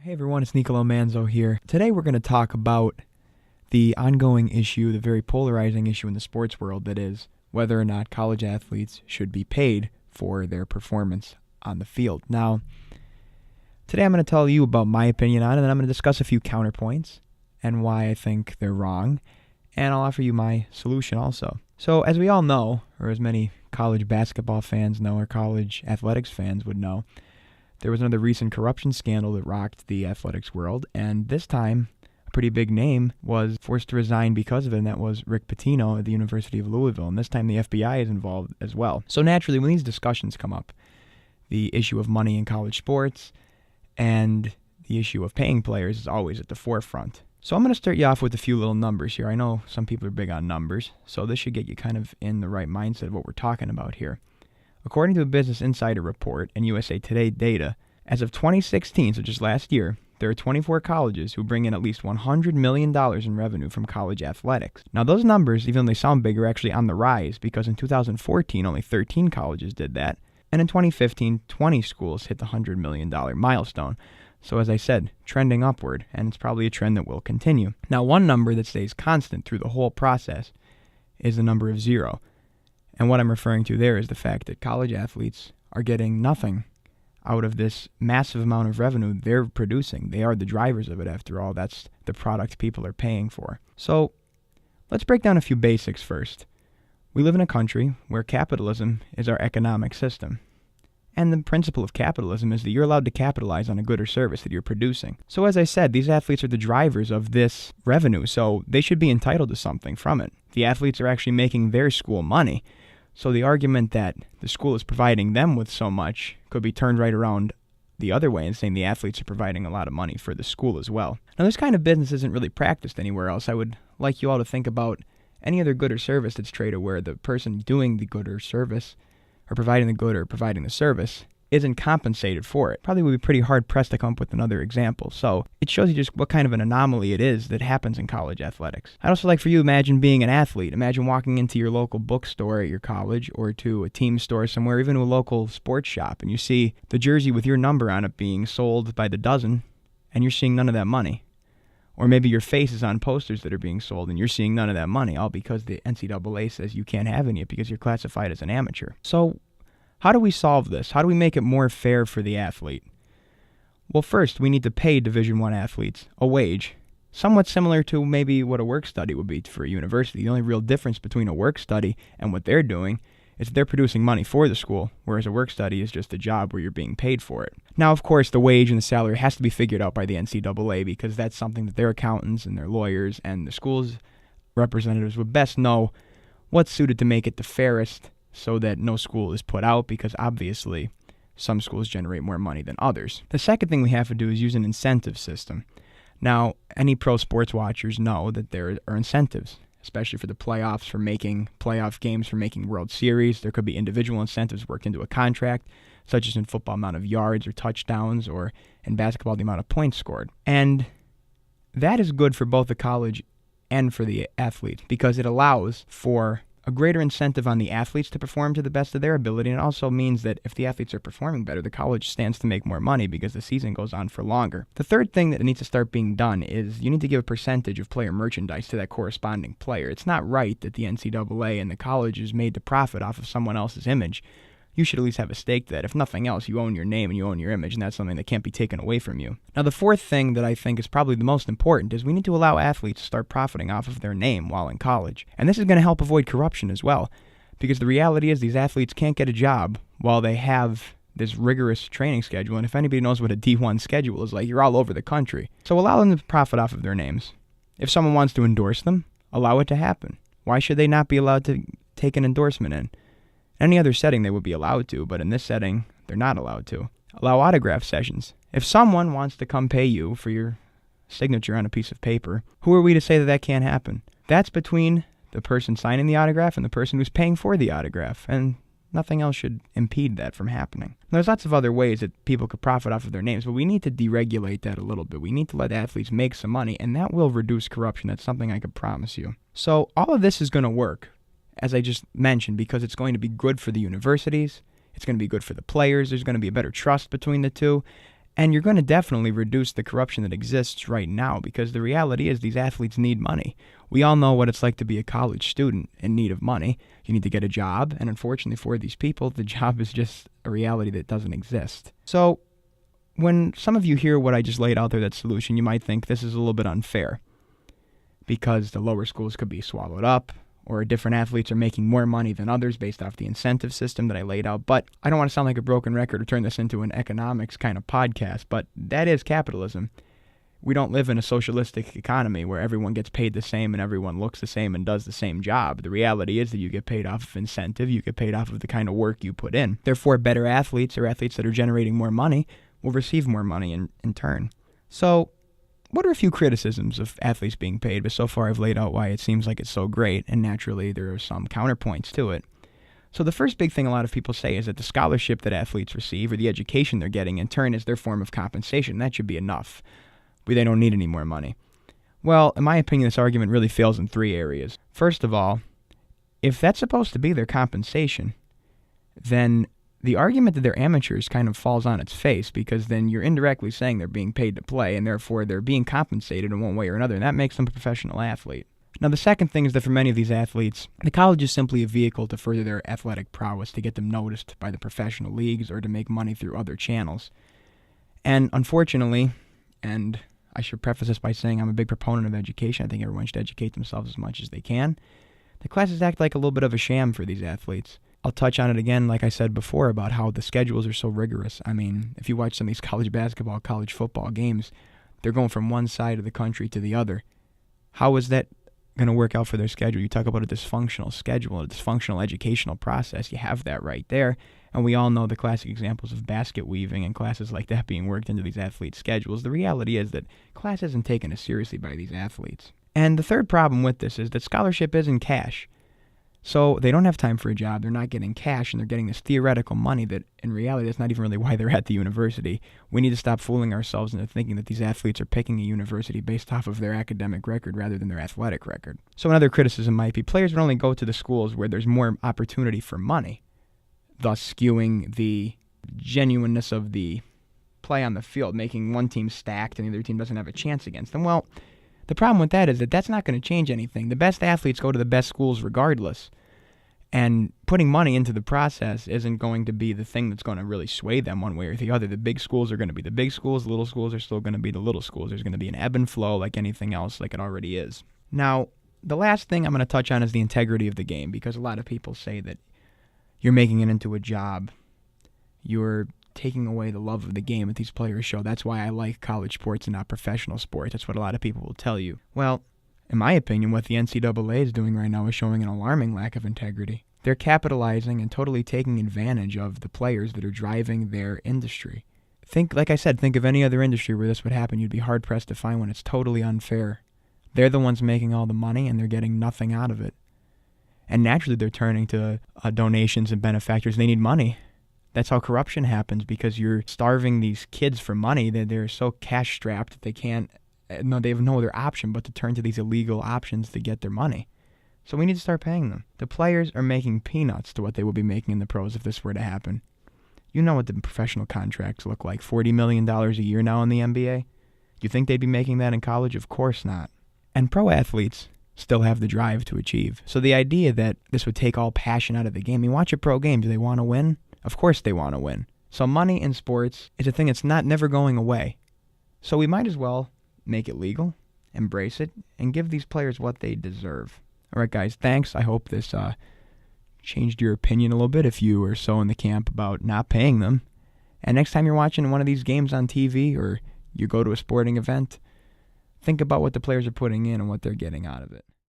Hey everyone, it's Nicolo Manzo here. Today we're going to talk about the ongoing issue, the very polarizing issue in the sports world, that is whether or not college athletes should be paid for their performance on the field. Now, today I'm going to tell you about my opinion on it, and then I'm going to discuss a few counterpoints and why I think they're wrong, and I'll offer you my solution also. So as we all know, or as many college basketball fans know, or college athletics fans would know, there was another recent corruption scandal that rocked the athletics world, and this time a pretty big name was forced to resign because of it, and that was Rick Pitino at the University of Louisville, and this time the FBI is involved as well. So naturally, when these discussions come up, the issue of money in college sports and the issue of paying players is always at the forefront. So I'm going to start you off with a few little numbers here. I know some people are big on numbers, so this should get you kind of in the right mindset of what we're talking about here. According to a Business Insider report and USA Today data, as of 2016, so just last year, there are 24 colleges who bring in at least $100 million in revenue from college athletics. Now, those numbers, even though they sound big, are actually on the rise because in 2014, only 13 colleges did that. And in 2015, 20 schools hit the $100 million milestone. So as I said, trending upward, and it's probably a trend that will continue. Now, one number that stays constant through the whole process is the number of zero. And what I'm referring to there is the fact that college athletes are getting nothing out of this massive amount of revenue they're producing. They are the drivers of it, after all. That's the product people are paying for. So let's break down a few basics first. We live in a country where capitalism is our economic system. And the principle of capitalism is that you're allowed to capitalize on a good or service that you're producing. So as I said, these athletes are the drivers of this revenue, so they should be entitled to something from it. The athletes are actually making their school money. So the argument that the school is providing them with so much could be turned right around the other way and saying the athletes are providing a lot of money for the school as well. Now, this kind of business isn't really practiced anywhere else. I would like you all to think about any other good or service that's traded where the person doing the good or service, or providing the good or providing the service, isn't compensated for it. Probably would be pretty hard-pressed to come up with another example. So it shows you just what kind of an anomaly it is that happens in college athletics. I'd also like for you to imagine being an athlete. Imagine walking into your local bookstore at your college or to a team store somewhere, even to a local sports shop, and you see the jersey with your number on it being sold by the dozen, and you're seeing none of that money. Or maybe your face is on posters that are being sold, and you're seeing none of that money, all because the NCAA says you can't have any because you're classified as an amateur. So how do we solve this? How do we make it more fair for the athlete? Well, first, we need to pay Division I athletes a wage, somewhat similar to maybe what a work study would be for a university. The only real difference between a work study and what they're doing is they're producing money for the school, whereas a work study is just a job where you're being paid for it. Now, of course, the wage and the salary has to be figured out by the NCAA because that's something that their accountants and their lawyers and the school's representatives would best know what's suited to make it the fairest, so that no school is put out, because obviously some schools generate more money than others. The second thing we have to do is use an incentive system. Now, any pro sports watchers know that there are incentives, especially for the playoffs, for making playoff games, for making World Series. There could be individual incentives worked into a contract, such as in football, amount of yards or touchdowns, or in basketball, the amount of points scored. And that is good for both the college and for the athlete, because it allows for a greater incentive on the athletes to perform to the best of their ability, and it also means that if the athletes are performing better, the college stands to make more money because the season goes on for longer. The third thing that needs to start being done is you need to give a percentage of player merchandise to that corresponding player. It's not right that the NCAA and the college is made to profit off of someone else's image. You should at least have a stake to that. If nothing else, you own your name and you own your image, and that's something that can't be taken away from you. Now, the fourth thing that I think is probably the most important is we need to allow athletes to start profiting off of their name while in college. And this is going to help avoid corruption as well, because the reality is these athletes can't get a job while they have this rigorous training schedule, and if anybody knows what a D1 schedule is like, you're all over the country. So allow them to profit off of their names. If someone wants to endorse them, allow it to happen. Why should they not be allowed to take an endorsement in? Any other setting they would be allowed to, but in this setting, they're not allowed to. Allow autograph sessions. If someone wants to come pay you for your signature on a piece of paper, who are we to say that that can't happen? That's between the person signing the autograph and the person who's paying for the autograph, and nothing else should impede that from happening. There's lots of other ways that people could profit off of their names, but we need to deregulate that a little bit. We need to let athletes make some money, and that will reduce corruption. That's something I could promise you. So all of this is going to work, as I just mentioned, because it's going to be good for the universities, it's going to be good for the players, there's going to be a better trust between the two, And you're going to definitely reduce the corruption that exists right now, because the reality is these athletes need money. We all know what it's like to be a college student in need of money. You need to get a job, and unfortunately for these people, the job is just a reality that doesn't exist. So when some of you hear what I just laid out there, that solution, you might think this is a little bit unfair because the lower schools could be swallowed up, or different athletes are making more money than others based off the incentive system that I laid out. But I don't want to sound like a broken record or turn this into an economics kind of podcast, but that is capitalism. We don't live in a socialistic economy where everyone gets paid the same and everyone looks the same and does the same job. The reality is that you get paid off of incentive, you get paid off of the kind of work you put in. Therefore, better athletes, or athletes that are generating more money, will receive more money in turn. So what are a few criticisms of athletes being paid? But so far I've laid out why it seems like it's so great, and naturally there are some counterpoints to it. So the first big thing a lot of people say is that the scholarship that athletes receive, or the education they're getting in turn, is their form of compensation. That should be enough. They don't need any more money. Well, in my opinion, this argument really fails in three areas. First of all, if that's supposed to be their compensation, then the argument that they're amateurs kind of falls on its face, because then you're indirectly saying they're being paid to play, and therefore they're being compensated in one way or another, and that makes them a professional athlete. Now, the second thing is that for many of these athletes, the college is simply a vehicle to further their athletic prowess, to get them noticed by the professional leagues, or to make money through other channels. And unfortunately, and I should preface this by saying I'm a big proponent of education. I think everyone should educate themselves as much as they can. The classes act like a little bit of a sham for these athletes. I'll touch on it again, like I said before, about how the schedules are so rigorous. I mean, if you watch some of these college basketball, college football games, they're going from one side of the country to the other. How is that going to work out for their schedule? You talk about a dysfunctional schedule, a dysfunctional educational process. You have that right there. And we all know the classic examples of basket weaving and classes like that being worked into these athletes' schedules. The reality is that class isn't taken as seriously by these athletes. And the third problem with this is that scholarship isn't cash. So they don't have time for a job, they're not getting cash, and they're getting this theoretical money that in reality that's not even really why they're at the university. We need to stop fooling ourselves into thinking that these athletes are picking a university based off of their academic record rather than their athletic record. So another criticism might be players would only go to the schools where there's more opportunity for money, thus skewing the genuineness of the play on the field, making one team stacked and the other team doesn't have a chance against them. Well, the problem with that is that that's not going to change anything. The best athletes go to the best schools regardless. And putting money into the process isn't going to be the thing that's going to really sway them one way or the other. The big schools are going to be the big schools. The little schools are still going to be the little schools. There's going to be an ebb and flow like anything else, like it already is. Now, the last thing I'm going to touch on is the integrity of the game, because a lot of people say that you're making it into a job. You're taking away the love of the game that these players show. That's why I like college sports and not professional sports. That's what a lot of people will tell you. Well, in my opinion, what the NCAA is doing right now is showing an alarming lack of integrity. They're capitalizing and totally taking advantage of the players that are driving their industry. Like I said, think of any other industry where this would happen. You'd be hard-pressed to find one. It's totally unfair. They're the ones making all the money, and they're getting nothing out of it. And naturally, they're turning to donations and benefactors. They need money. That's how corruption happens, because you're starving these kids for money that they're so cash-strapped that they have no other option but to turn to these illegal options to get their money. So we need to start paying them. The players are making peanuts to what they will be making in the pros if this were to happen. You know what the professional contracts look like, $40 million a year now in the NBA? You think they'd be making that in college? Of course not. And pro athletes still have the drive to achieve. So the idea that this would take all passion out of the game, you watch a pro game, do they want to win? Of course they want to win. So money in sports is a thing that's never going away. So we might as well make it legal, embrace it, and give these players what they deserve. All right, guys, thanks. I hope this changed your opinion a little bit if you were so in the camp about not paying them. And next time you're watching one of these games on TV or you go to a sporting event, think about what the players are putting in and what they're getting out of it.